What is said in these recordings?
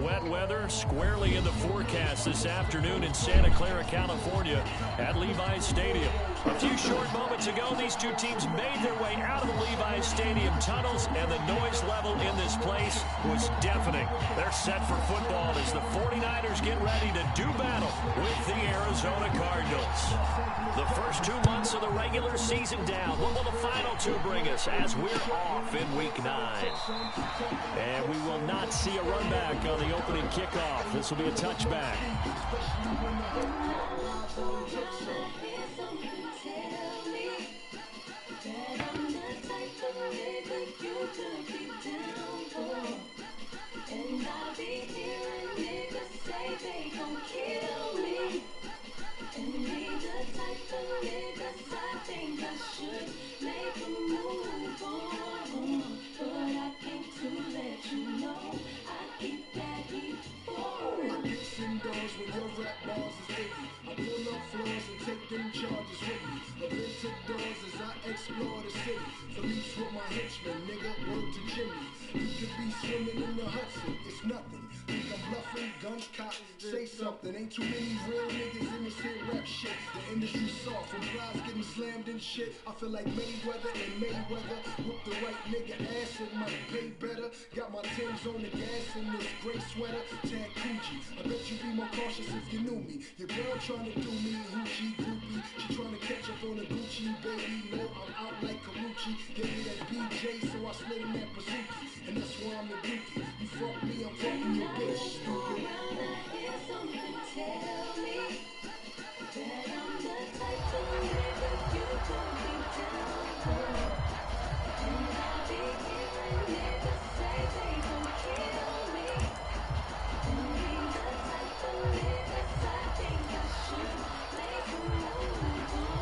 Wet weather squarely in the forecast this afternoon in Santa Clara, California at Levi's Stadium. A few short moments ago, these two teams made their way out of the Levi's Stadium tunnels, and the noise level in this place was deafening. They're set for football as the 49ers get ready to do battle with the Arizona Cardinals. The first 2 months of the regular season down. What will the final two bring us as we're off in Week 9? And we will not see a run back on the opening kickoff. This will be a touchback. Explore the city, police with my henchmen, nigga, word to Jimmy. You could be swimming in the Hudson, it's nothing. Think I'm bluffing, guns cocked, say something. Ain't too many real niggas in this here rap shit. The industry soft, from flies getting slammed and shit. I feel like Mayweather and Mayweather. Whoop the right nigga ass, it might pay better. Got my Timbs on the gas in this gray sweater, tag Coochie. I bet you be more cautious if you knew me. Your girl trying to do me, hoochie, groupie. She trying to catch up on the Gucci, baby. No, I'm out like Karuchi. Gave me that BJ, so I slid in that Bazooki. And that's why I'm the dookie. You fuck me, I'm fucking your bitch, stupid. Tell me that I'm the type of nigga you could be down for. And I'll be hearing niggas say they gon' kill me. And be the type of niggas I think I should make a move on.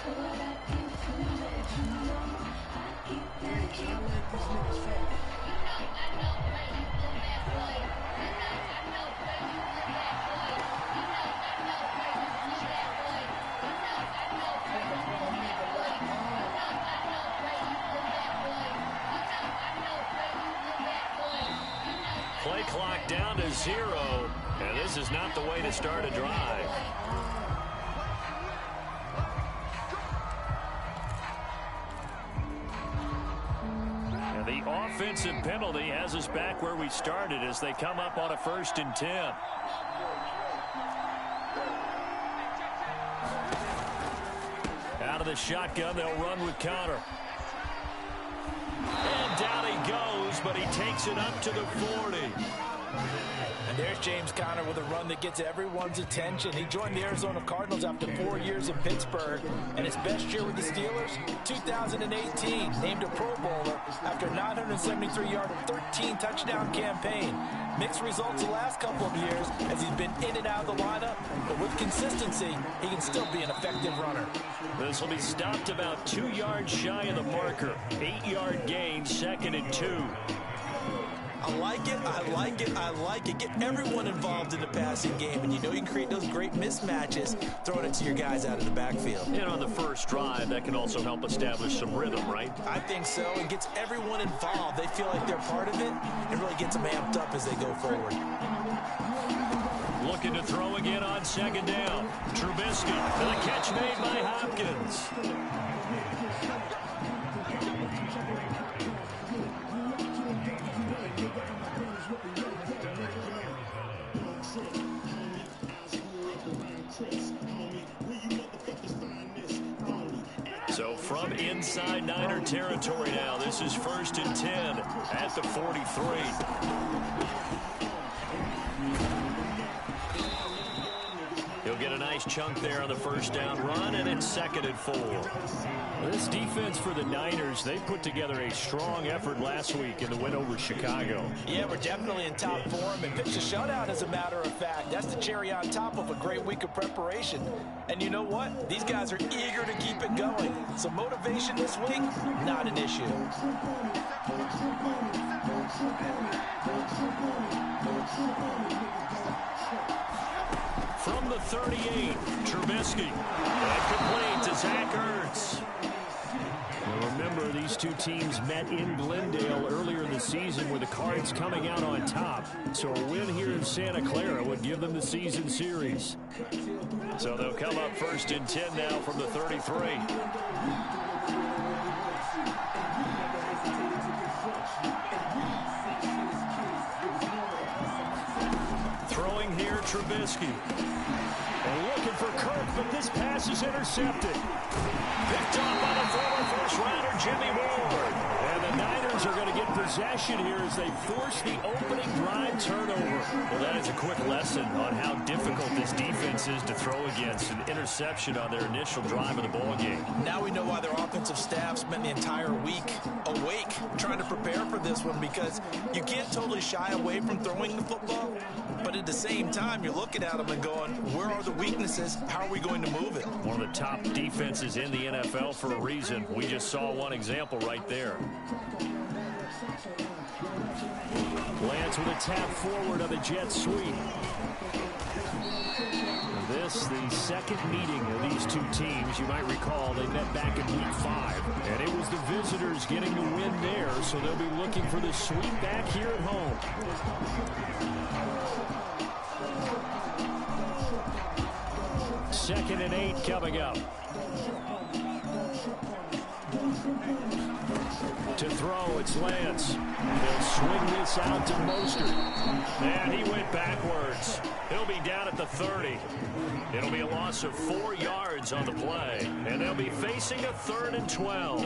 But I came to let you know I keep that heat on. Play clock down to 0, and this is not the way to start a drive. And the offensive penalty has us back where we started as they come up on a 1st and 10. Out of the shotgun, they'll run with Connor. And down he goes, but he takes it up to the 40. And there's James Conner with a run that gets everyone's attention. He joined the Arizona Cardinals after 4 years in Pittsburgh. And his best year with the Steelers, 2018, named a Pro Bowler after a 973-yard and 13-touchdown campaign. Mixed results the last couple of years as he's been in and out of the lineup. But with consistency, he can still be an effective runner. This will be stopped about 2 yards shy of the marker. 8-yard gain, 2nd and 2. I like it, I like it, I like it. Get everyone involved in the passing game, and you know you can create those great mismatches throwing it to your guys out of the backfield. And on the first drive, that can also help establish some rhythm, right? I think so, and gets everyone involved. They feel like they're part of it, and really gets them amped up as they go forward. Looking to throw again on 2nd down. Trubisky, and the catch made by Hopkins. So from inside Niner territory now, this is 1st and 10 at the 43. He'll get a nice chunk there on the first down run, and it's 2nd and 4. This defense for the Niners, they put together a strong effort last week in the win over Chicago. Yeah, we're definitely in top form and pitched a shutout, as a matter of fact. That's the cherry on top of a great week of preparation. And you know what? These guys are eager to keep it going. So motivation this week, not an issue. From the 38, Trubisky. And complete to Zach Ertz. Now remember, these two teams met in Glendale earlier in the season with the Cards coming out on top. So a win here in Santa Clara would give them the season series. So they'll come up 1st and 10 now from the 33. Throwing here, Trubisky. And looking for Kirk, but this pass is intercepted. Picked off by the former first-rounder, Jimmy Ward. And the Niners are going to get possession here as they force the opening drive turnover. Well, that is a quick lesson on how difficult this defense is to throw against. An interception on their initial drive of the ballgame. Now we know why their offensive staff spent the entire week awake trying to prepare for this one, because you can't totally shy away from throwing the football, but at the same time, you're looking at them and going, where are the weaknesses? How are we going to move it? One of the top defenses in the NFL for a reason. We just saw one example right there. Lance with a tap forward on the jet sweep. This, the second meeting of these two teams. You might recall they met back in week 5. And it was the visitors getting the win there, so they'll be looking for the sweep back here at home. 2nd and 8 coming up. To throw, it's Lance. They'll swing this out to Mostert. And he went backwards. He'll be down at the 30. It'll be a loss of 4 yards on the play. And they'll be facing a 3rd and 12.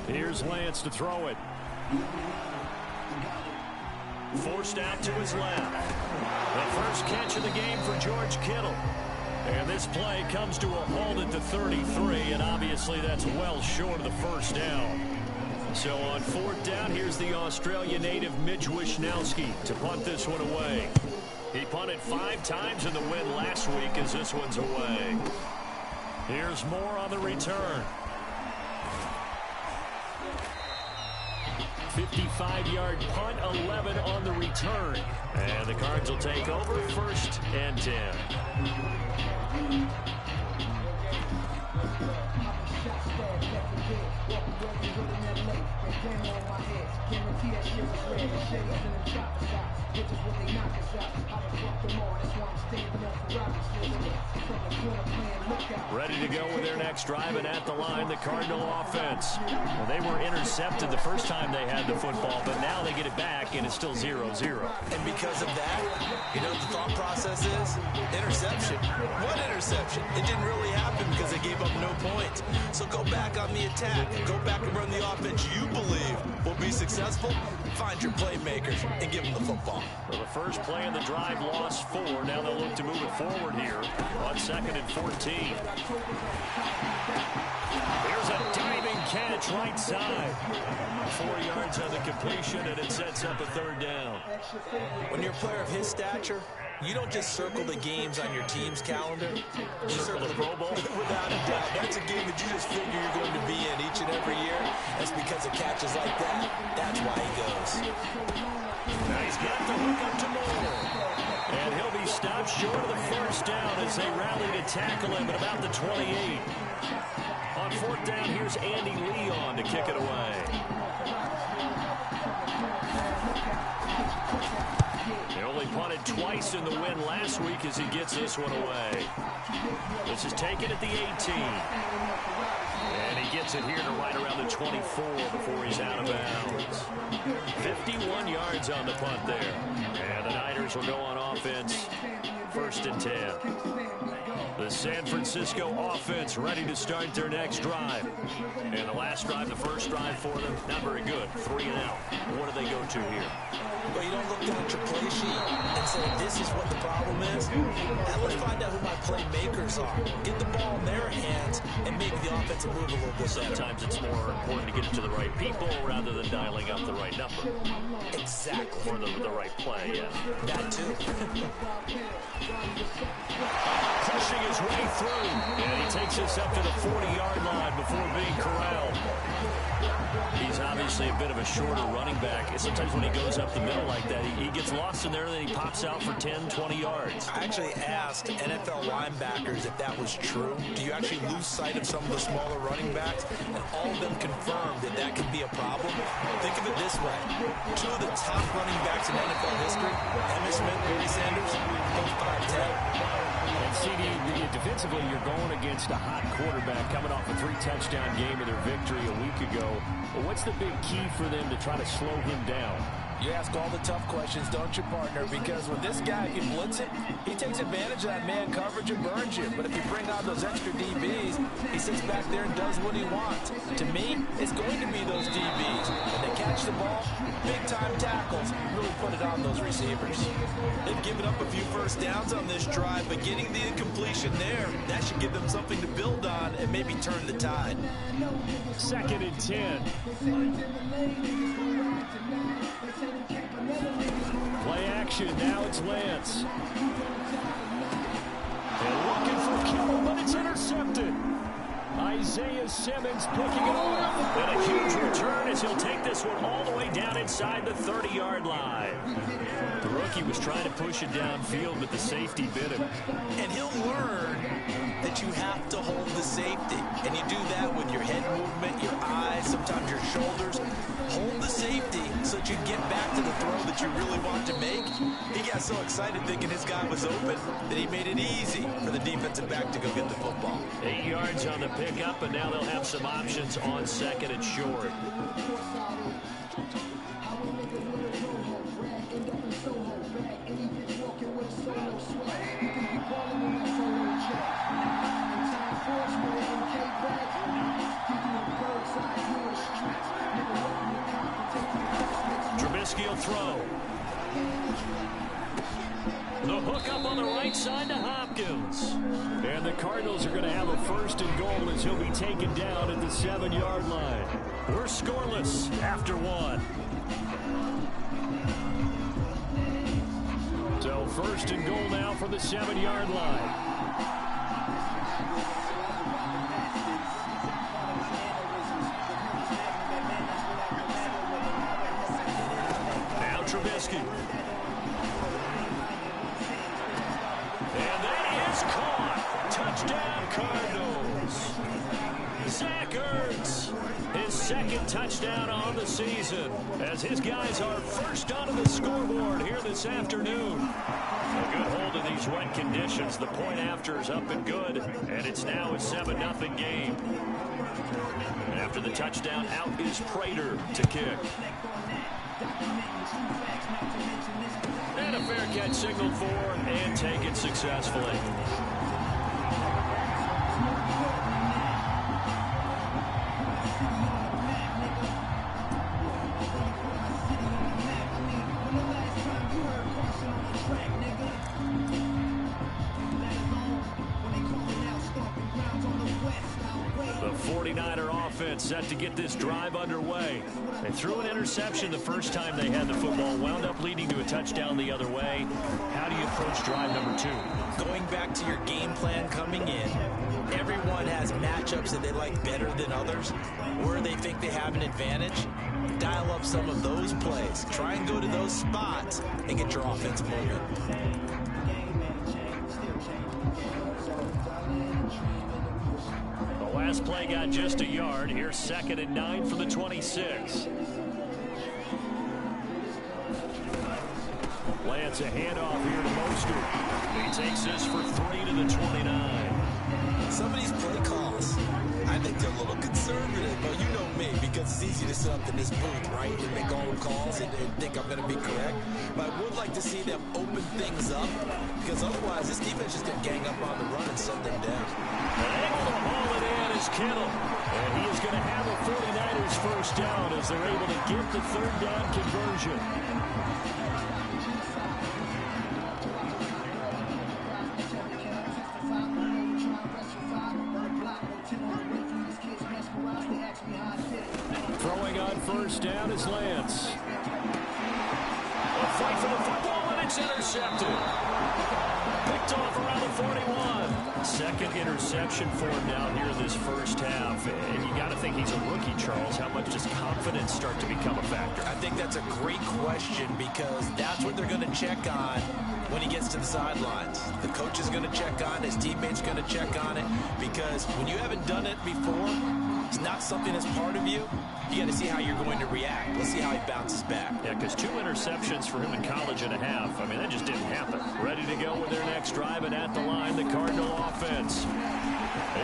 Here's Lance to throw it. Forced out to his left. The first catch of the game for George Kittle. And this play comes to a halt at the 33, and obviously that's well short of the first down. So on 4th down, here's the Australia native Mitch Wishnowsky to punt this one away. He punted 5 times in the win last week as this one's away. Here's Moore on the return. 55-yard punt, 11 on the return. And the Cards will take over 1st and 10. Ready to go with their next drive, and at the line, the Cardinal offense. Well, they were intercepted the first time they had the football, but now they get it back, and it's still 0-0. And because of that, you know what the thought process is? Interception. What interception? It didn't really happen because they gave up no points. So go back on the attack. Go back and run the offense you believe will be successful. Find your playmakers and give them the football. Well, the first play in the drive lost 4. Now they'll look to move it forward here on 2nd and 14. Here's a diving catch right side. 4 yards on the completion, and it sets up a 3rd down. When you're a player of his stature, you don't just circle the games on your team's calendar. You circle the Pro Bowl. Without a doubt. That's a game that you just figure you're going to be in each and every year. That's because of catches like that. That's why he goes. Now he's got the hook up to Moore. And he'll be stopped short of the first down as they rally to tackle him at about the 28. On 4th down, here's Andy Leon to kick it away. He'll only punted twice in the win last week as he gets this one away. This is taken at the 18. And he gets it here to right around the 24 before he's out of bounds. 51 yards on the punt there. And the Niners will go on offense, 1st and 10. The San Francisco offense ready to start their next drive. And the last drive, the first drive for them, not very good. 3 and out. What do they go to here? Well, you don't look down at your play sheet and say, this is what the problem is. Now let's find out who my playmakers are. Get the ball in their hands and make the offensive move a little bit better. Sometimes it's more important to get it to the right people rather than dialing up the right number. Exactly. Or the right play, yeah. That too. Pushing his way through. And he takes us up to the 40-yard line before being corralled. He's obviously a bit of a shorter running back. Sometimes when he goes up the middle like that, he gets lost in there and then he pops out for 10, 20 yards. I actually asked NFL linebackers if that was true. Do you actually lose sight of some of the smaller running backs? And all of them confirmed that that could be a problem. Think of it this way. 2 of the top running backs in NFL history, Emmitt Smith, Barry Sanders, both 5'10". And CD, defensively, you're going against a hot quarterback coming off a 3-touchdown game of their victory a week ago. But what's the big key for them to try to slow him down? You ask all the tough questions, don't you, partner? Because when this guy can blitz it, he takes advantage of that man coverage and burns you. But if you bring on those extra DBs, he sits back there and does what he wants. To me, it's going to be those DBs. When they catch the ball, big-time tackles, really put it on those receivers. They've given up a few first downs on this drive, but getting the incompletion there, that should give them something to build on and maybe turn the tide. 2nd and 10. Play action, now it's Lance. And looking for Kittle, but it's intercepted. Isaiah Simmons picking it off. And a huge return as he'll take this one all the way down inside the 30-yard line. The rookie was trying to push it downfield, but the safety bit him. And he'll learn that you have to hold the safety. And you do that with your head movement, your eyes, sometimes your shoulders. Hold the safety so that you get back to the throw that you really want to make. He got so excited thinking his guy was open that he made it easy for the defensive back to go get the football. 8 yards on the pickup, and now they'll have some options on 2nd and short. Trubisky will throw. The hook up on the right side to Hopkins. And the Cardinals are going to have a 1st and goal as he'll be taken down at the 7-yard line. We're scoreless after 1. So 1st and goal now from the 7-yard line. Trubisky. And that is caught. Touchdown, Cardinals. Zach Ertz, his 2nd touchdown on the season, as his guys are first onto the scoreboard here this afternoon. A good hold of these wet conditions. The point after is up and good, and it's now a 7-0 game. And after the touchdown, out is Prater to kick. And a fair catch signaled for and taken successfully. The 49er offense set to get this drive underway. They threw an interception the first time they had the football, wound up leading to a touchdown the other way. How do you approach drive number 2? Going back to your game plan coming in, everyone has matchups that they like better than others, where they think they have an advantage. Dial up some of those plays. Try and go to those spots and get your offense moving. Last play got just a yard. Here's 2nd and 9 for the 26. Lance a handoff here to Mostert. He takes this for 3 to the 29. Some of these play calls, I think they're a little conservative, but you know me, because it's easy to sit up in this booth, right, and make all the calls and think I'm going to be correct. But I would like to see them open things up, because otherwise this defense is going to gang up on the run and shut them down. Able to haul it in is Kittle. And he is going to have a 49ers first down as they're able to get the third down conversion. Throwing on first down is Lance. A fight for the football, and it's intercepted. Picked off around the 41. Second interception for him down here this first half. And you got to think he's a rookie, Charles. How much does confidence start to become a factor? I think that's a great question, because that's what they're going to check on when he gets to the sidelines. The coach is going to check on it. His teammates going to check on it, because when you haven't done it before, it's not something that's part of you. You got to see how you're going to react. Let's see how he bounces back. Yeah, because 2 interceptions for him in college and a half. I mean, that just didn't happen. Ready to go with their next drive, and at the line, the Cardinal offense.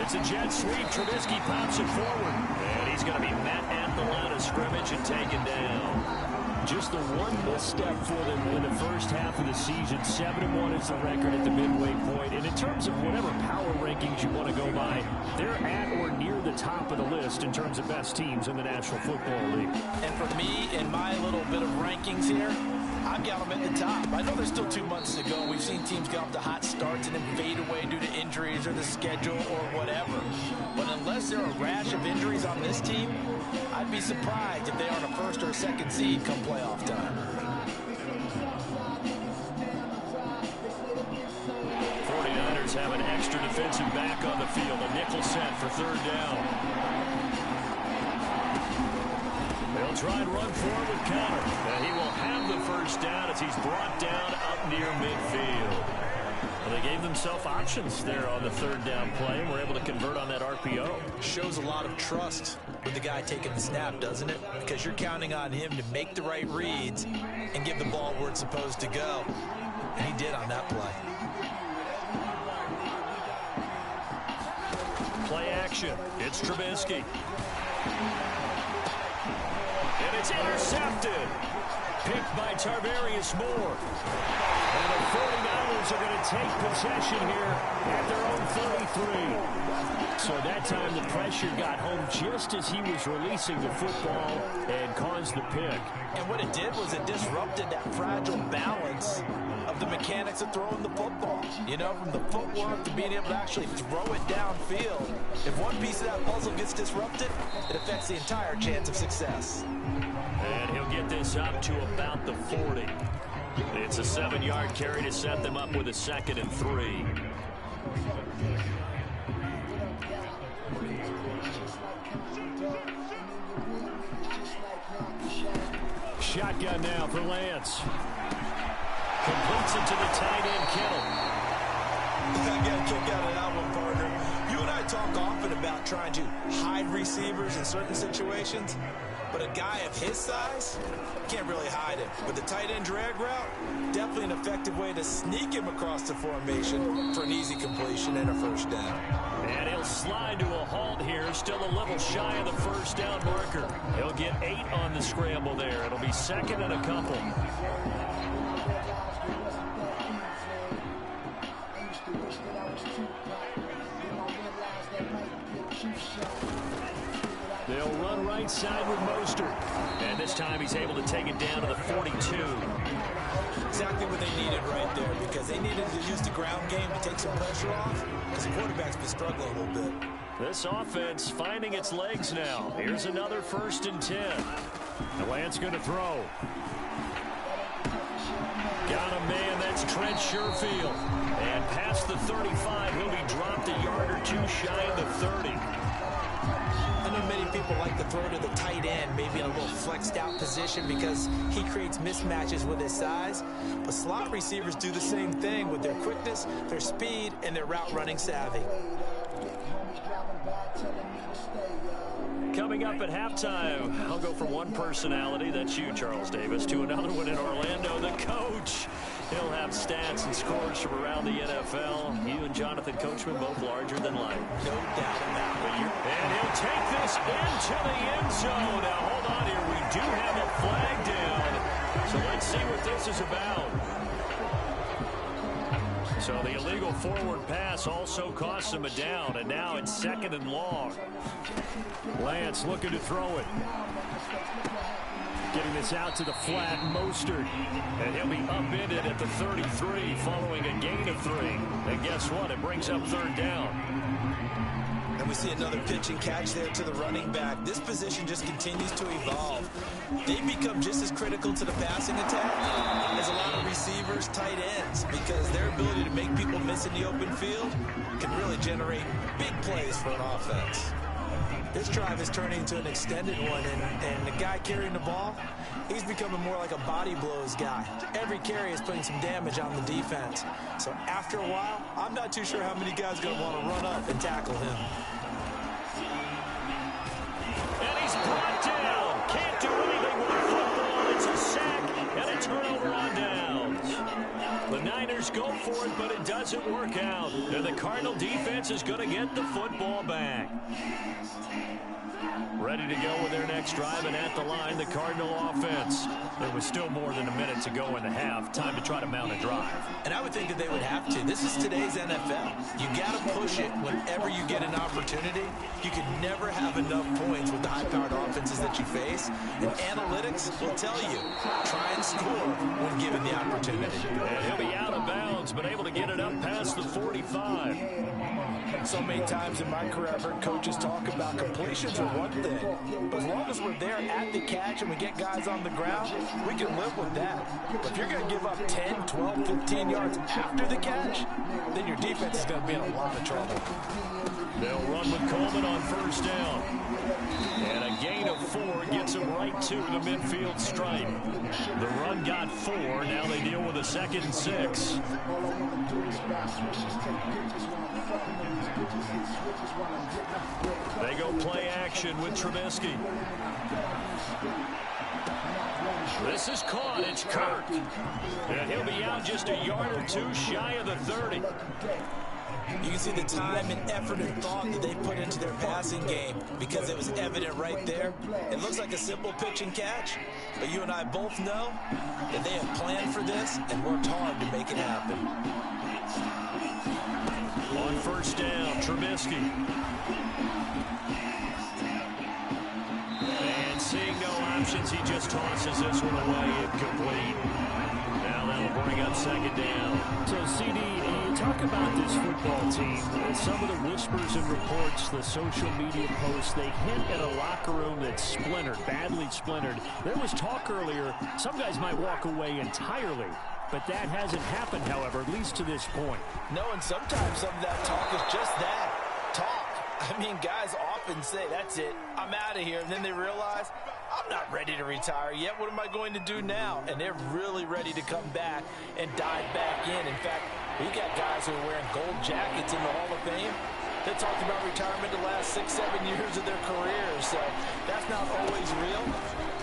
It's a jet sweep. Trubisky pops it forward, and he's going to be met at the line of scrimmage and taken down. Just the one misstep for them in the first half of the season. 7-1 is the record at the midway point. And in terms of whatever power rankings you want to go by, they're at or near the top of the list in terms of best teams in the National Football League. And for me, in my little bit of rankings here, I've got them at the top. I know there's still 2 months to go. We've seen teams get off to hot starts and then fade away due to injuries or the schedule or whatever. But unless there are a rash of injuries on this team, I'd be surprised if they aren't a first or a second seed come playoff time. 49ers have an extra defensive back on the field. A nickel set for third down. They'll try and run forward with Conner. And he will have the first down as he's brought down up near midfield. Well, they gave themselves options there on the third down play, and were able to convert on that RPO. Shows a lot of trust with the guy taking the snap, doesn't it? Because you're counting on him to make the right reads and give the ball where it's supposed to go. And he did on that play. Play action. It's Trubisky. And it's intercepted. Picked by Tarvarius Moore. And the 49ers are going to take possession here at their own 33. So that time the pressure got home just as he was releasing the football and caused the pick. And what it did was it disrupted that fragile balance of the mechanics of throwing the football. You know, from the footwork to being able to actually throw it downfield. If one piece of that puzzle gets disrupted, it affects the entire chance of success. And he'll get this up to about the 40. It's a 7-yard carry to set them up with a 2nd and 3. Shotgun now for Lance. Completes it to the tight end, Kittle. I got a kick out of that one, partner. You and I talk often about trying to hide receivers in certain situations, but a guy of his size can't really hide him. But the tight end drag route, definitely an effective way to sneak him across the formation for an easy completion and a first down. And he'll slide to a halt here, still a little shy of the first down marker. He'll get 8 on the scramble there. It'll be 2nd and a couple. They'll run right side with Mostert. And this time he's able to take it down to the 42. Exactly what they needed right there, because they needed to use the ground game to take some pressure off, because the quarterback's been struggling a little bit. This offense finding its legs now. Here's another 1st and 10. The Lance going to throw. Got a man, that's Trent Sherfield. And past the 35, he'll be dropped a yard or 2 shy of the 30. I know many people like to throw to the tight end, maybe in a little flexed out position, because he creates mismatches with his size. But slot receivers do the same thing with their quickness, their speed, and their route running savvy. Coming up at halftime, I'll go from one personality, that's you, Charles Davis, to another one in Orlando, the coach. He'll have stats and scores from around the NFL. You and Jonathan Coachman both larger than life. No doubt about it. And he'll take this into the end zone. Now, hold on here. We do have a flag down. So let's see what this is about. So the illegal forward pass also costs him a down. And now it's 2nd and long. Lance looking to throw it. Getting this out to the flat, Mostert. And he'll be upended at the 33 following a gain of 3. And guess what? It brings up 3rd down. And we see another pitch and catch there to the running back. This position just continues to evolve. They become just as critical to the passing attack as a lot of receivers, tight ends, because their ability to make people miss in the open field can really generate big plays for an offense. This drive is turning into an extended one, and the guy carrying the ball, he's becoming more like a body blows guy. Every carry is putting some damage on the defense. So after a while, I'm not too sure how many guys are going to want to run up and tackle him. And he's brought down. Can't do anything with the football. It's a sack and a turnover on downs. The Niners go for it, but it doesn't work out. And the Cardinal defense is going to get the football back. Ready to go with their next drive, and at the line, the Cardinal offense. There was still more than a minute to go in the half. Time to try to mount a drive. And I would think that they would have to. This is today's NFL. You got to push it whenever you get an opportunity. You can never have enough points with the high-powered offenses that you face. And analytics will tell you, try and score when given the opportunity. And he'll be out of bounds, but able to get it up past the 45. So many times in my career, I've heard coaches talk about completions are one thing. But as long as we're there at the catch and we get guys on the ground, we can live with that. But if you're going to give up 10, 12, 15 yards after the catch, then your defense is going to be in a lot of trouble. They'll run with Coleman on 1st down. And a gain of 4 gets him right to the midfield stripe. The run got 4. Now they deal with a 2nd and 6. They go play action with Trubisky. This is caught. It's Kirk. And he'll be out just a yard or 2 shy of the 30. You can see the time and effort and thought that they put into their passing game because it was evident right there. It looks like a simple pitch and catch, but you and I both know that they have planned for this and worked hard to make it happen. On 1st down, Trubisky. And seeing no options, he just tosses this one away, incomplete. Now that'll bring up 2nd down. So, CD, you talk about this football team. Some of the whispers and reports, the social media posts, they hint at a locker room that's splintered, badly splintered. There was talk earlier, some guys might walk away entirely. But that hasn't happened, however, at least to this point. No, and sometimes some of that talk is just that, talk. I mean, guys often say, that's it, I'm out of here. And then they realize, I'm not ready to retire yet. What am I going to do now? And they're really ready to come back and dive back in. In fact, we got guys who are wearing gold jackets in the Hall of Fame. They talked about retirement the last 6, 7 years of their careers. So that's not always real.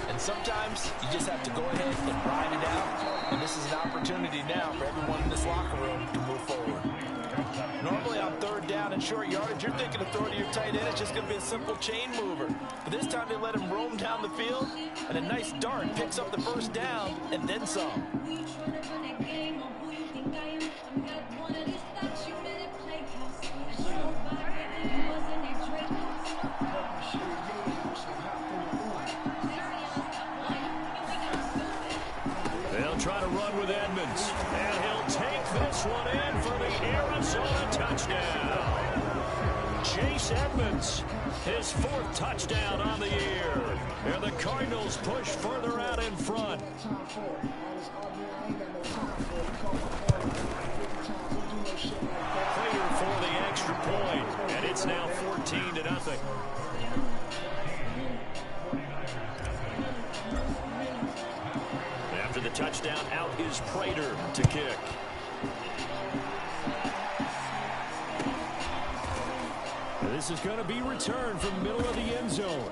And sometimes you just have to go ahead and ride it out. And this is an opportunity now for everyone in this locker room to move forward. Normally on 3rd down and short yardage, you're thinking of throwing to your tight end. It's just going to be a simple chain mover. But this time they let him roam down the field, and a nice dart picks up the 1st down and then some. They'll try to run with Edmonds, and he'll take this one in for the Arizona touchdown. Chase Edmonds, his 4th touchdown on the year. And the Cardinals push further out in front. Clear for the extra point, and it's now 14-0. After the touchdown, out is Prater to kick. This is going to be returned from the middle of the end zone.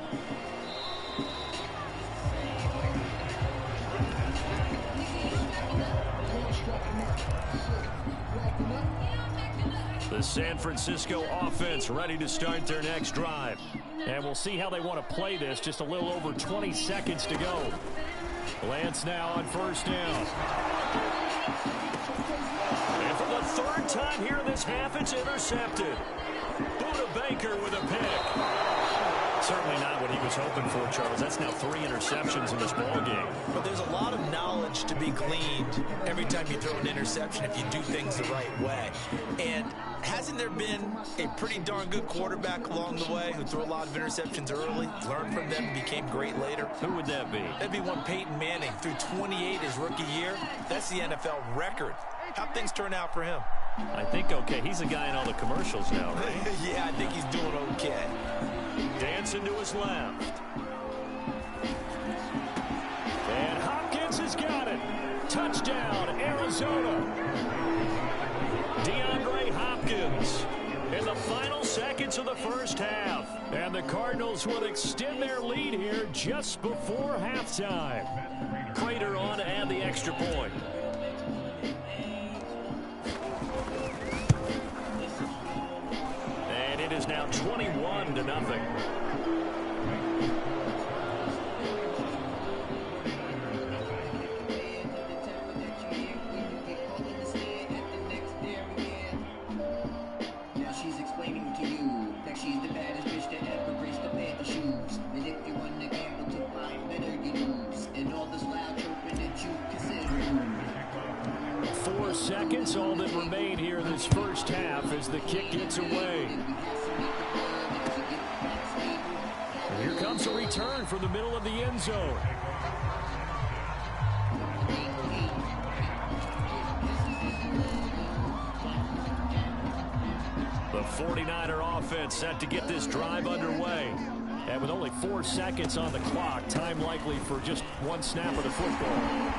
The San Francisco offense ready to start their next drive. And we'll see how they want to play this. Just a little over 20 seconds to go. Lance now on first down. And for the third time here in this half, it's intercepted. Buda Baker with a pick. Certainly not what he was hoping for, Charles. That's now 3 interceptions in this ball game. But there's a lot of knowledge to be gleaned every time you throw an interception if you do things the right way. And hasn't there been a pretty darn good quarterback along the way who threw a lot of interceptions early, learned from them, and became great later? Who would that be? That'd be one Peyton Manning. Threw 28 his rookie year. That's the NFL record. How'd things turn out for him? I think okay. He's a guy in all the commercials now, right? Yeah, I think he's doing okay. Dancing to his left. And Hopkins has got it. Touchdown, Arizona. DeAndre Hopkins in the final seconds of the first half. And the Cardinals will extend their lead here just before halftime. Prater on to add the extra point. And it is now 21-0. Seconds, all that remain here in this first half as the kick gets away. And here comes a return from the middle of the end zone. The 49er offense set to get this drive underway. And with only 4 seconds on the clock, time likely for just one snap of the football.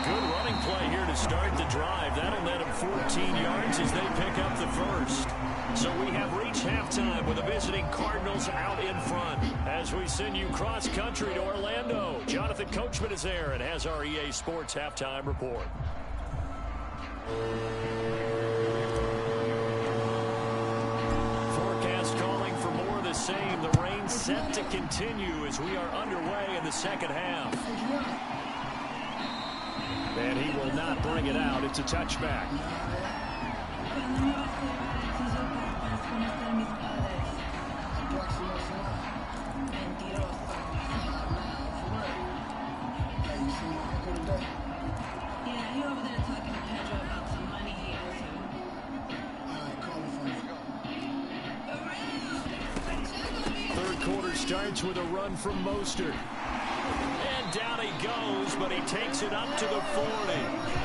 Good running play here to start the drive. That'll net them 14 yards as they pick up the first. So we have reached halftime with the visiting Cardinals out in front. As we send you cross-country to Orlando, Jonathan Coachman is there and has our EA Sports halftime report. Forecast calling for more of the same. The rain set to continue as we are underway in the second half. And he will not bring it out. It's a touchback. Third quarter starts with a run from Mostert. Down he goes, but he takes it up to the 40.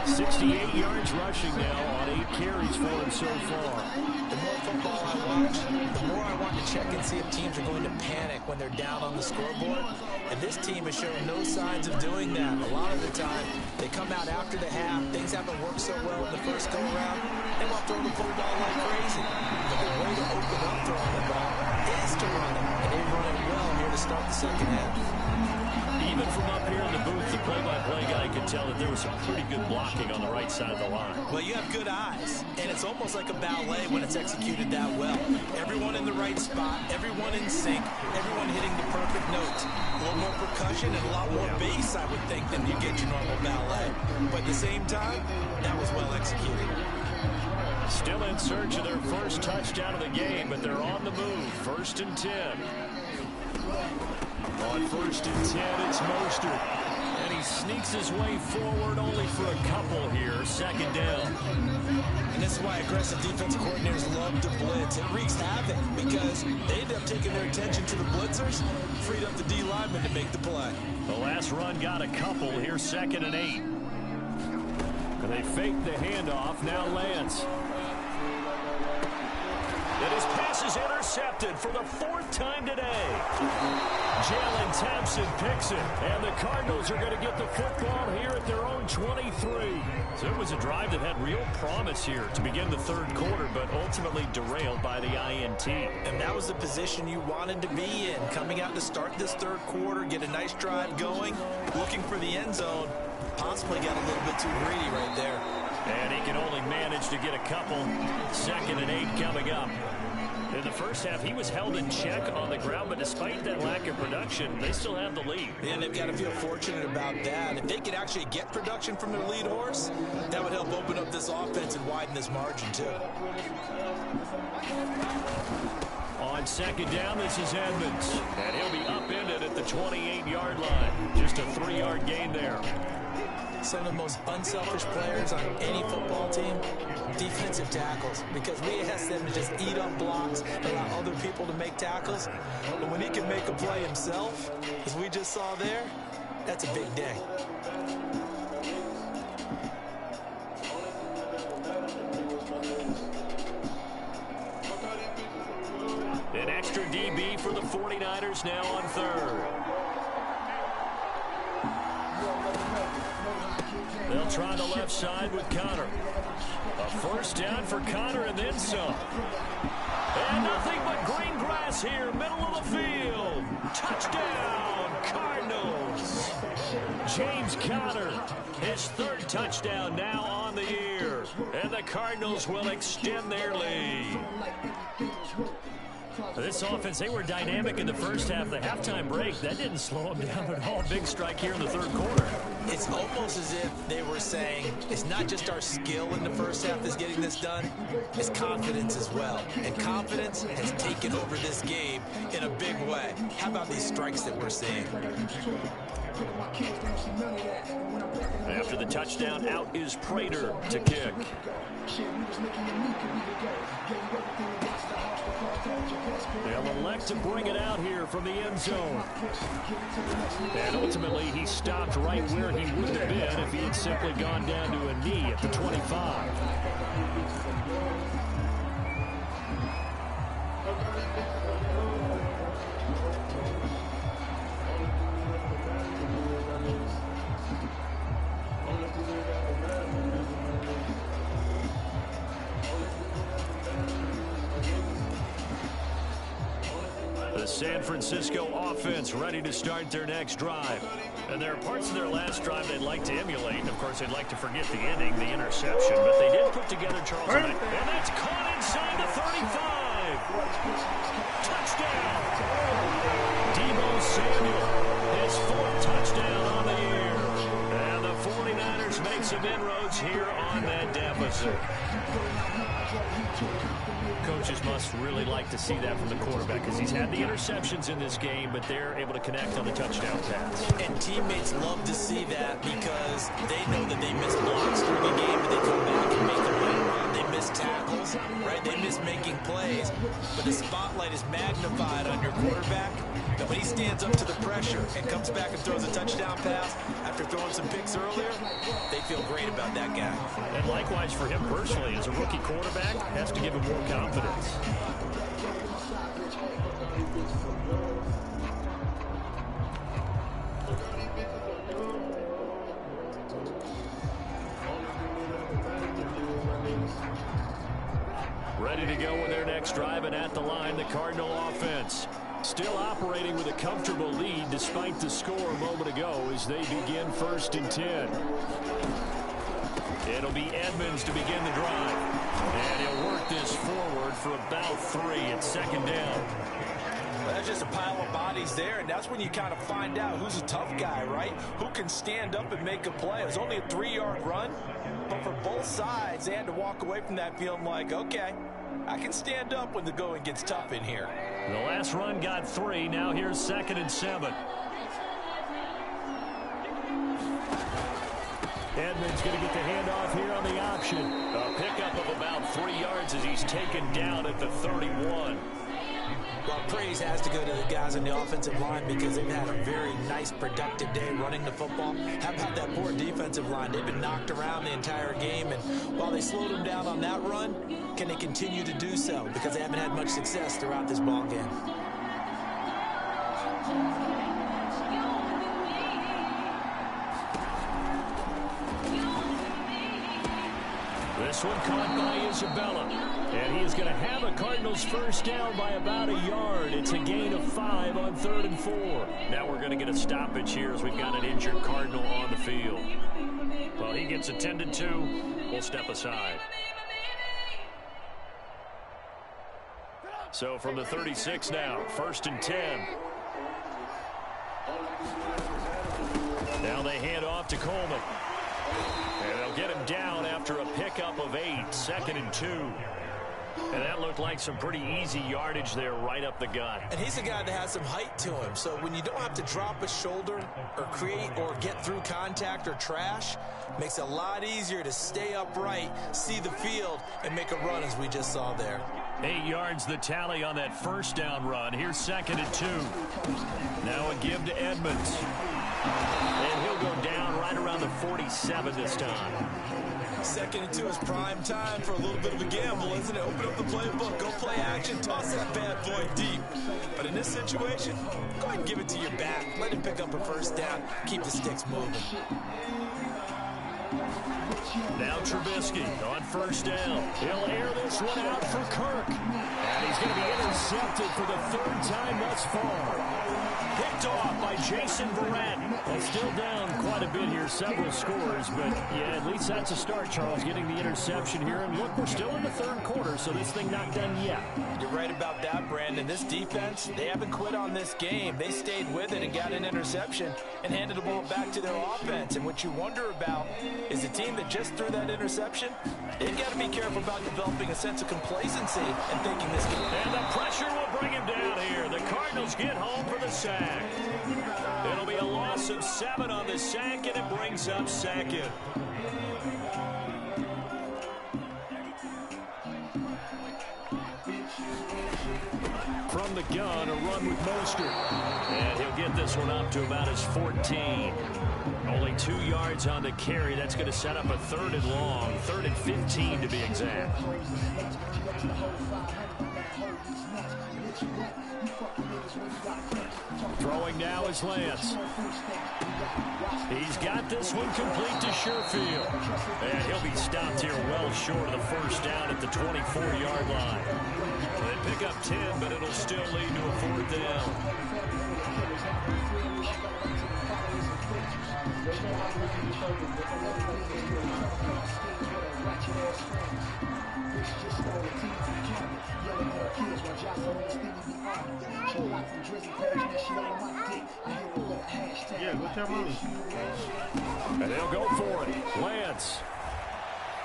68 yards rushing now on 8 carries for him so far. The more football I watch, the more I want to check and see if teams are going to panic when they're down on the scoreboard. And this team has shown no signs of doing that. A lot of the time, they come out after the half. Things haven't worked so well in the first go-around. They want to throw the football like crazy. But the way to open up throwing the ball is to run it. And they run it well here to start the second half. Even from up here in the booth, the play-by-play guy could tell that there was some pretty good blocking on the right side of the line. Well, you have good eyes, and it's almost like a ballet when it's executed that well. Everyone in the right spot, everyone in sync, everyone hitting the perfect notes. A little more percussion and a lot more bass, I would think, than you get your normal ballet. But at the same time, that was well executed. Still in search of their first touchdown of the game, but they're on the move. 1st and 10. On 1st and 10, it's Mostert. And he sneaks his way forward only for a couple here. 2nd down. And this is why aggressive defensive coordinators love to blitz. It wreaks havoc because they end up taking their attention to the blitzers, freed up the D lineman to make the play. The last run got a couple. Here's 2nd and 8. They fake the handoff. Now Lance. And his pass is intercepted for the 4th time today. Jalen Thompson picks it, and the Cardinals are going to get the football here at their own 23. So it was a drive that had real promise here to begin the 3rd quarter, but ultimately derailed by the INT. And that was the position you wanted to be in, coming out to start this 3rd quarter, get a nice drive going, looking for the end zone. Possibly got a little bit too greedy right there. And he can only manage to get a couple. 2nd and 8 coming up. In the first half, he was held in check on the ground, but despite that lack of production, they still have the lead. And they've got to feel fortunate about that. If they could actually get production from their lead horse, that would help open up this offense and widen this margin, too. On 2nd down, this is Edmonds. And he'll be upended at the 28-yard line. Just a 3-yard gain there. Some of the most unselfish players on any football team, defensive tackles, because we ask them to just eat up blocks, allow other people to make tackles. But when he can make a play himself, as we just saw there, that's a big day. An extra DB for the 49ers now on 3rd. They'll try the left side with Connor. A 1st down for Connor and then some. And nothing but green grass here, middle of the field. Touchdown, Cardinals. James Conner, his 3rd touchdown now on the year. And the Cardinals will extend their lead. This offense, they were dynamic in the first half. The halftime break, that didn't slow them down at all. Big strike here in the 3rd quarter. It's almost as if they were saying, it's not just our skill in the first half that's getting this done, it's confidence as well. And confidence has taken over this game in a big way. How about these strikes that we're seeing? After the touchdown, out is Prater to kick. They'll elect to bring it out here from the end zone. And ultimately, he stopped right where he would have been if he had simply gone down to a knee at the 25. The San Francisco offense ready to start their next drive. And there are parts of their last drive they'd like to emulate. And, of course, they'd like to forget the ending, the interception. But they did put together Charles. And that's caught inside the 35. Touchdown. Deebo Samuel, his 4th touchdown on the year. And the 49ers make some inroads here on that deficit. Coaches must really like to see that from the quarterback because he's had the interceptions in this game, but they're able to connect on the touchdown pass. And teammates love to see that because they know that they miss blocks during the game, but they come back and make a run. They miss tackles, right? They miss making plays. But the spotlight is magnified on your quarterback. And when he stands up to the pressure and comes back and throws a touchdown pass after throwing some picks earlier, they feel great about that guy. And likewise for him personally, as a rookie quarterback, has to give him more confidence. Ready to go with their next drive, and at the line, the Cardinal offense. Still operating with a comfortable lead despite the score a moment ago as they begin 1st and 10. It'll be Edmonds to begin the drive. And he'll work this forward for about 3 at 2nd down. Well, that's just a pile of bodies there, and that's when you kind of find out who's a tough guy, right? Who can stand up and make a play. It was only a 3-yard run, but for both sides, they had to walk away from that feeling like, okay, I can stand up when the going gets tough in here. The last run got 3. Now here's 2nd and 7. Edmonds going to get the handoff here on the option. A pickup of about 3 yards as he's taken down at the 31. Well, praise has to go to the guys on the offensive line because they've had a very nice, productive day running the football. How about that poor defensive line? They've been knocked around the entire game, and while they slowed them down on that run, can they continue to do so? Because they haven't had much success throughout this ball game. This one caught by Isabella. And he is going to have a Cardinals 1st down by about a yard. It's a gain of 5 on 3rd and 4. Now we're going to get a stoppage here as we've got an injured Cardinal on the field. Well, he gets attended to. We'll step aside. So from the 36 now, 1st and 10. Now they hand off to Coleman. And they'll get him down after a pickup of 8, 2nd and 2. And that looked like some pretty easy yardage there right up the gut. And he's a guy that has some height to him. So when you don't have to drop a shoulder or create or get through contact or trash, makes it a lot easier to stay upright, see the field, and make a run as we just saw there. 8 yards the tally on that first down run. Here's 2nd and 2. Now a give to Edmonds. And he'll go down right around the 47 this time. 2nd and 2 is prime time for a little bit of a gamble, isn't it? Open up the playbook, go play action, toss that bad boy deep. But in this situation, go ahead and give it to your back. Let him pick up a first down. Keep the sticks moving. Now Trubisky on 1st down. He'll air this one out for Kirk. And he's going to be intercepted for the 3rd time thus far. Picked off by Jason Verrett. Well, still down quite a bit here, several scores, but yeah, at least that's a start, Charles, getting the interception here. And look, we're still in the 3rd quarter, so this thing not done yet. You're right about that, Brandon. This defense, they haven't quit on this game. They stayed with it and got an interception and handed the ball back to their offense. And what you wonder about is a team that just threw that interception, they've got to be careful about developing a sense of complacency and thinking this game. And the pressure will bring him down here. The Cardinals get home for the sack. It'll be a loss of 7 on the sack, and it brings up 2nd. From the gun, a run with Mostert. And he'll get this one up to about his 14. Only 2 yards on the carry. That's going to set up a 3rd and long. 3rd and 15 to be exact. Throwing now is Lance. He's got this one complete to Sherfield. And he'll be stopped here well short of the first down at the 24-yard line. They pick up 10, but it'll still lead to a 4th down. Yeah, go tell Mommy. And they'll go for it. Lance.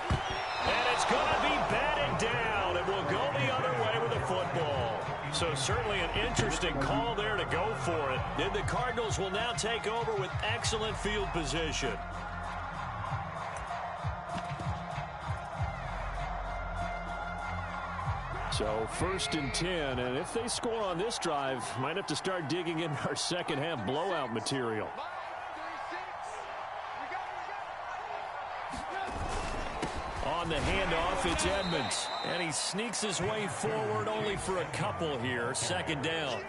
And it's going to be batted down. It will go the other way with the football. So certainly an interesting call there to go for it. And the Cardinals will now take over with excellent field position. So 1st and 10, and if they score on this drive, might have to start digging in our second half blowout material. On the handoff, it's Edmonds, and he sneaks his way forward only for a couple here. 2nd down.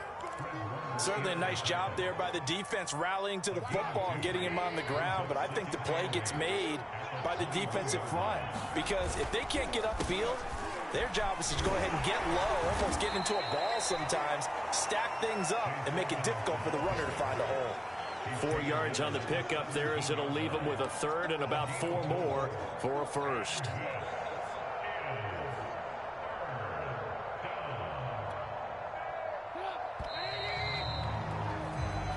Certainly a nice job there by the defense rallying to the football and getting him on the ground, but I think the play gets made by the defensive front, because if they can't get upfield, their job is to go ahead and get low, almost get into a ball sometimes, stack things up, and make it difficult for the runner to find a hole. 4 yards on the pickup there as it'll leave him with a 3rd and about 4 more for a 1st.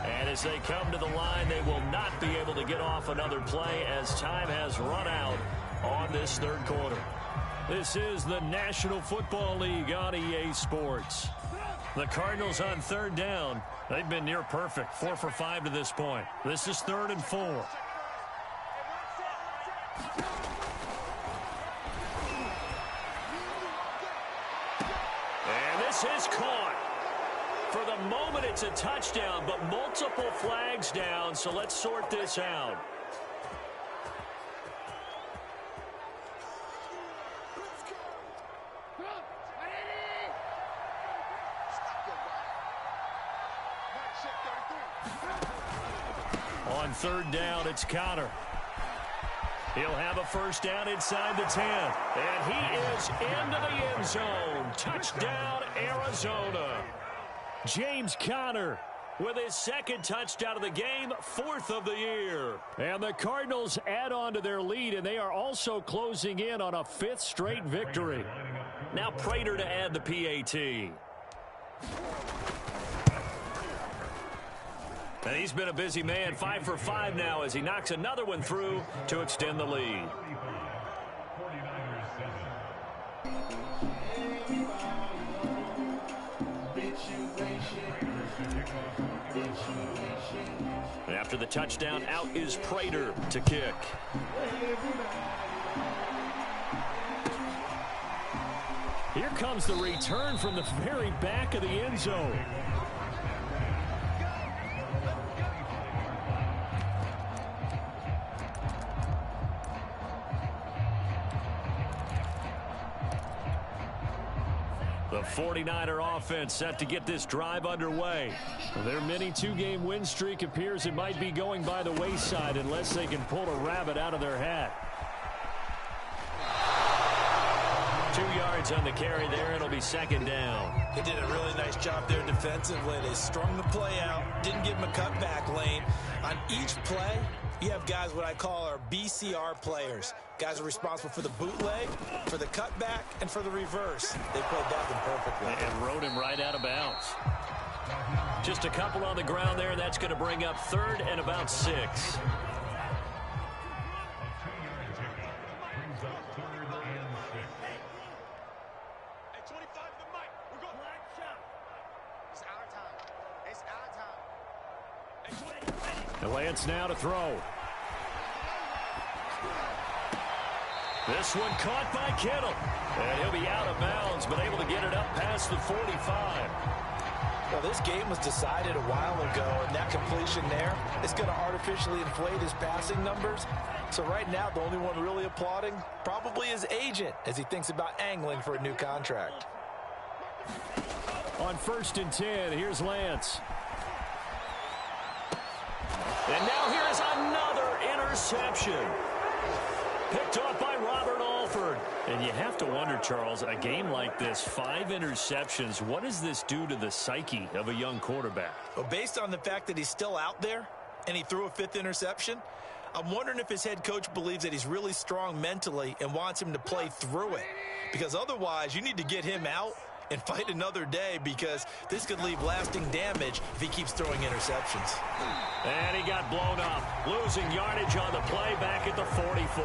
And as they come to the line, they will not be able to get off another play as time has run out on this 3rd quarter. This is the National Football League on EA Sports. The Cardinals on 3rd down. They've been near perfect, 4 for 5 to this point. This is 3rd and 4. And this is caught. For the moment, it's a touchdown, but multiple flags down, so let's sort this out. On 3rd down, it's Connor. He'll have a first down inside the 10. And he is into the end zone. Touchdown, Arizona. James Conner with his second touchdown of the game, 4th of the year. And the Cardinals add on to their lead, and they are also closing in on a 5th straight victory. Now Prater to add the PAT. And he's been a busy man, 5 for 5 now as he knocks another one through to extend the lead. After the touchdown, out is Prater to kick. Here comes the return from the very back of the end zone. The 49er offense set to get this drive underway. Their mini 2-game win streak appears it might be going by the wayside unless they can pull a rabbit out of their hat. 2 yards on the carry there. It'll be 2nd down. They did a really nice job there defensively. They strung the play out, didn't give him a cutback lane. On each play, you have guys what I call our BCR players. Guys are responsible for the bootleg, for the cutback, and for the reverse. They played that one perfectly. And rode him right out of bounds. Just a couple on the ground there. That's going to bring up 3rd and about 6. Lance now to throw. This one caught by Kittle. And he'll be out of bounds, but able to get it up past the 45. Well, this game was decided a while ago, and that completion there is going to artificially inflate his passing numbers. So right now, the only one really applauding probably his agent as he thinks about angling for a new contract. On 1st and 10, here's Lance. And now here is another interception. Picked off by Robert Alford. And you have to wonder, Charles, a game like this, 5 interceptions, what does this do to the psyche of a young quarterback? Well, based on the fact that he's still out there and he threw a 5th interception, I'm wondering if his head coach believes that he's really strong mentally and wants him to play through it. Because otherwise, you need to get him out and fight another day, because this could leave lasting damage if he keeps throwing interceptions. And he got blown up, losing yardage on the play back at the 44.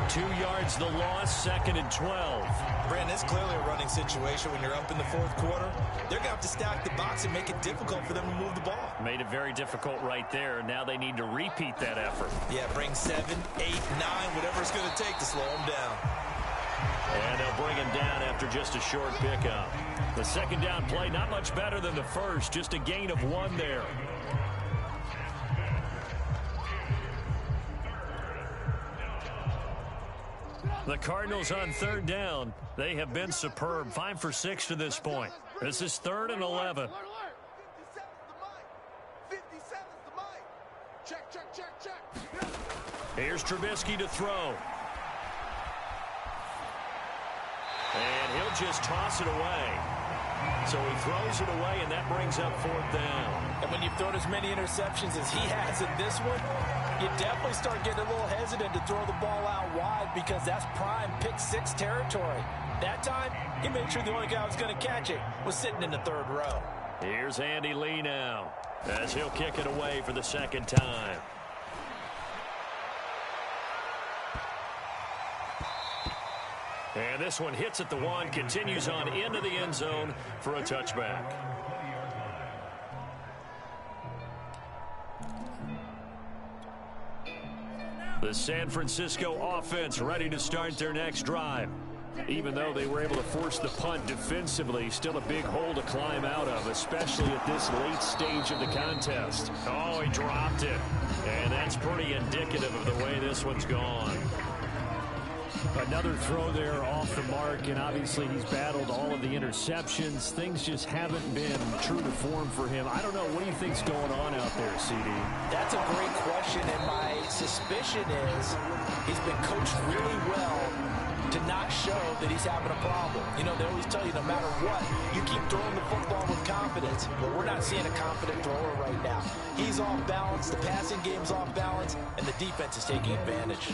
2 yards the loss, 2nd and 12. Brandon, it's clearly a running situation when you're up in the 4th quarter. They're going to have to stack the box and make it difficult for them to move the ball. Made it very difficult right there. Now they need to repeat that effort. Yeah, bring 7, 8, 9, whatever it's going to take to slow them down. And they'll bring him down after just a short pickup. The 2nd down play, not much better than the first, just a gain of 1 there. The Cardinals on 3rd down. They have been superb. 5 for 6 to this point. This is 3rd and 11. Here's Trubisky to throw. And he'll just toss it away. So he throws it away, and that brings up 4th down. And when you've thrown as many interceptions as he has in this one, you definitely start getting a little hesitant to throw the ball out wide, because that's prime pick 6 territory. That time, he made sure the only guy who was going to catch it was sitting in the 3rd row. Here's Andy Lee now, as he'll kick it away for the 2nd time. And this one hits at the 1, continues on into the end zone for a touchback. The San Francisco offense ready to start their next drive. Even though they were able to force the punt defensively, still a big hole to climb out of, especially at this late stage of the contest. Oh, he dropped it. And that's pretty indicative of the way this one's gone. Another throw there off the mark, and obviously he's battled all of the interceptions. Things just haven't been true to form for him. I don't know. What do you think's going on out there, CD? That's a great question, and my suspicion is he's been coached really well to not show that he's having a problem. You know, they always tell you no matter what, you keep throwing the football with confidence. But we're not seeing a confident thrower right now. He's off balance, the passing game's off balance, and the defense is taking advantage.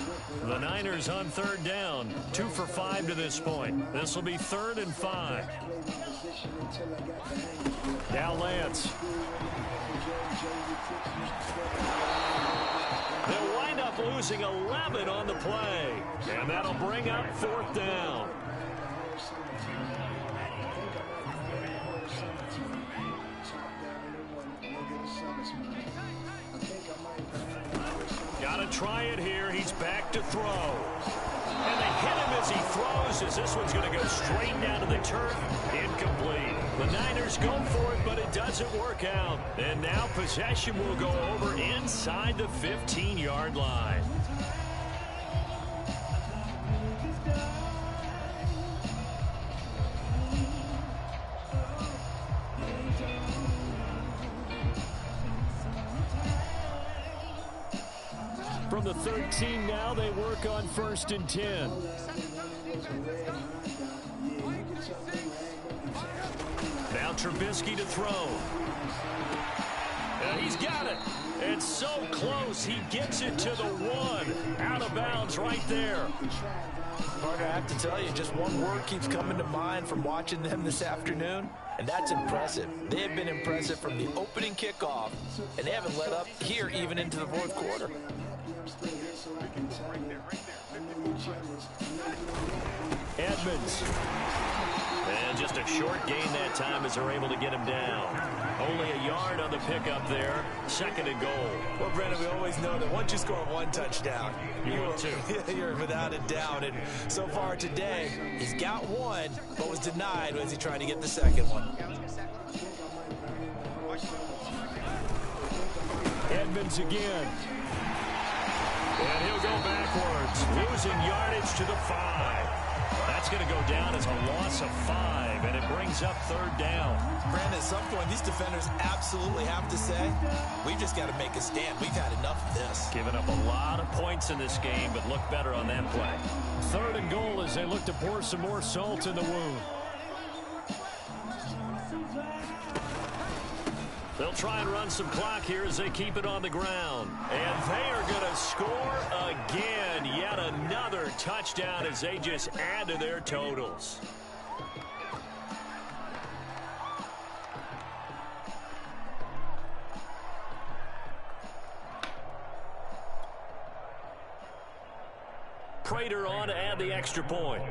The Niners on third down, 2 for 5 to this point. This will be 3rd and 5. Now Lance. They'll wind up losing 11 on the play, and that'll bring up 4th down. Gotta try it here. He's back to throw. And they hit him as he throws, as this one's going to go straight down to the turf. Incomplete. The Niners go for it, but it doesn't work out. And now possession will go over inside the 15-yard line. From the 13 now, they work on 1st and 10. Now Trubisky to throw. And he's got it. It's so close. He gets it to the 1. Out of bounds right there. Partner, I have to tell you, just one word keeps coming to mind from watching them this afternoon, and that's impressive. They have been impressive from the opening kickoff, and they haven't let up here even into the 4th quarter. Edmonds. And just a short gain that time as they're able to get him down. Only a yard on the pickup there. 2nd and goal. Well, Brendan, we always know that once you score 1 touchdown, you're without a doubt. And so far today, he's got 1, but was denied as he tried to get the 2nd one. Edmonds again. And he'll go backwards, losing yardage to the 5. That's going to go down as a loss of 5, and it brings up 3rd down. Brandon, at some point, these defenders absolutely have to say, we've just got to make a stand. We've had enough of this. Giving up a lot of points in this game, but look better on that play. 3rd and goal as they look to pour some more salt in the wound. They'll try and run some clock here as they keep it on the ground. And they are going to score again. Yet another touchdown as they just add to their totals. Prater on to add the extra point.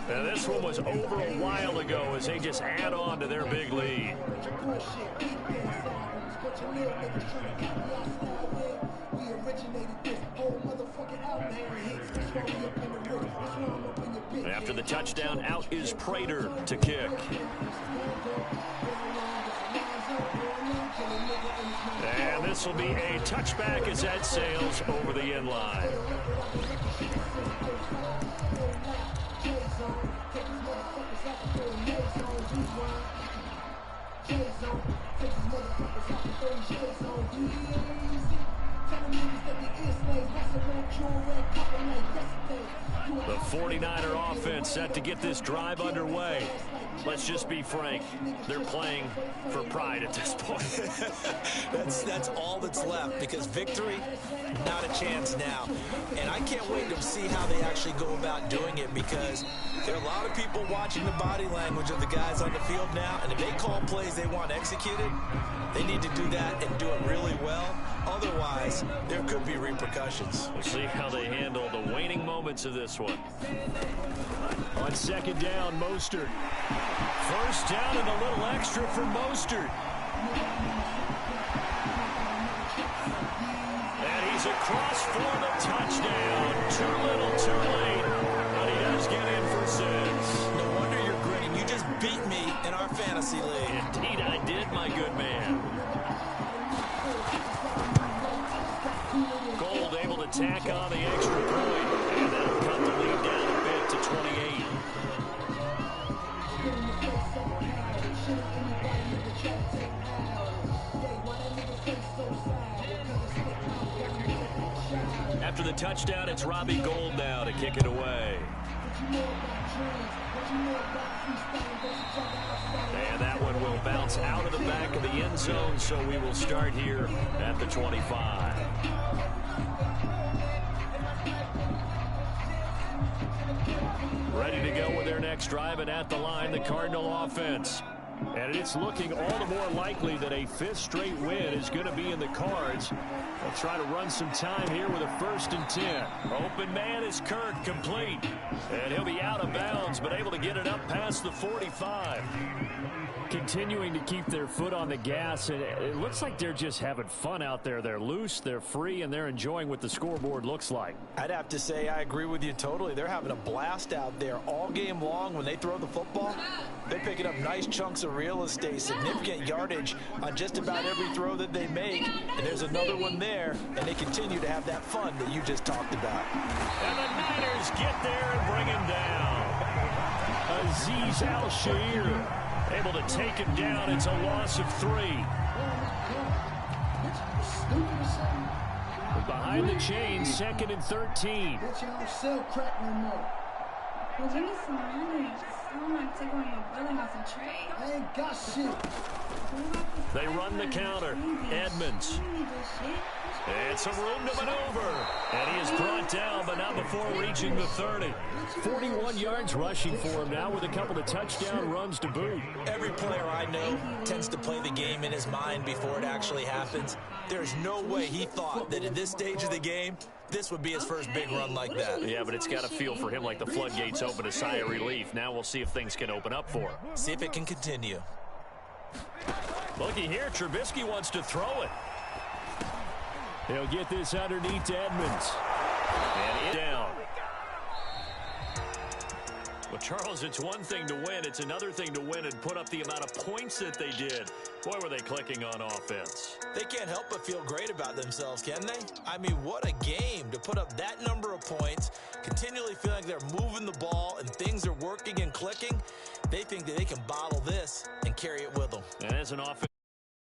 Now this one was over a while ago as they just add on to their big lead. After the touchdown, out is Prater to kick. And this will be a touchback as that sails over the end line. The 49er offense set to get this drive underway. Let's just be frank. They're playing for pride at this point. That's all that's left, because victory, not a chance now. And I can't wait to see how they actually go about doing it, because there are a lot of people watching the body language of the guys on the field now, and if they call plays they want executed, they need to do that and do it really well. Otherwise, there could be repercussions. We'll see how they handle the waning moments of this one. On 2nd down, Mostert. 1st down and a little extra for Mostert. And he's across for the touchdown. Too little, too late. But he does get in for 6. No wonder you're grinning. You just beat me in our fantasy league. Indeed, I did, my good man. Gold able to tack on the extra point. And that'll cut the lead down a bit to 28. after the touchdown, it's Robbie Gould now to kick it away. And that one will bounce out of the back of the end zone, so we will start here at the 25. Ready to go with their next drive, and at the line, the Cardinal offense. And it's looking all the more likely that a fifth straight win is going to be in the cards. They'll try to run some time here with a 1st and 10. Open man is Kirk, complete. And he'll be out of bounds, but able to get it up past the 45. Continuing to keep their foot on the gas, and it looks like they're just having fun out there. They're loose, they're free, and they're enjoying what the scoreboard looks like. I'd have to say I agree with you totally. They're having a blast out there all game long. When they throw the football, they're picking up nice chunks of real estate, significant yardage on just about every throw that they make. And there's another one there, and they continue to have that fun that you just talked about. And the Niners get there and bring him down. Azeez Al-Shaair able to take him down. It's a loss of 3. Behind the chain, 2nd and 13. Bitch, I don't sell crack no more. Well, give me some money. I'm not taking on your brother has a trade. I ain't got shit. They run the counter. Edmonds. And some room to maneuver. And he is brought down, but not before reaching the 30. 41 yards rushing for him now with a couple of touchdown runs to boot. Every player I know tends to play the game in his mind before it actually happens. There's no way he thought that at this stage of the game, this would be his first big run like that. Yeah, but it's got to feel for him like the floodgates open, a sigh of relief. Now we'll see if things can open up for him. See if it can continue. Looky here, Trubisky wants to throw it. He'll get this underneath to Edmonds. And it down. Well, Charles, it's one thing to win. It's another thing to win and put up the amount of points that they did. Boy, were they clicking on offense. They can't help but feel great about themselves, can they? I mean, what a game to put up that number of points, continually feeling like they're moving the ball and things are working and clicking. They think that they can bottle this and carry it with them. And as an offense.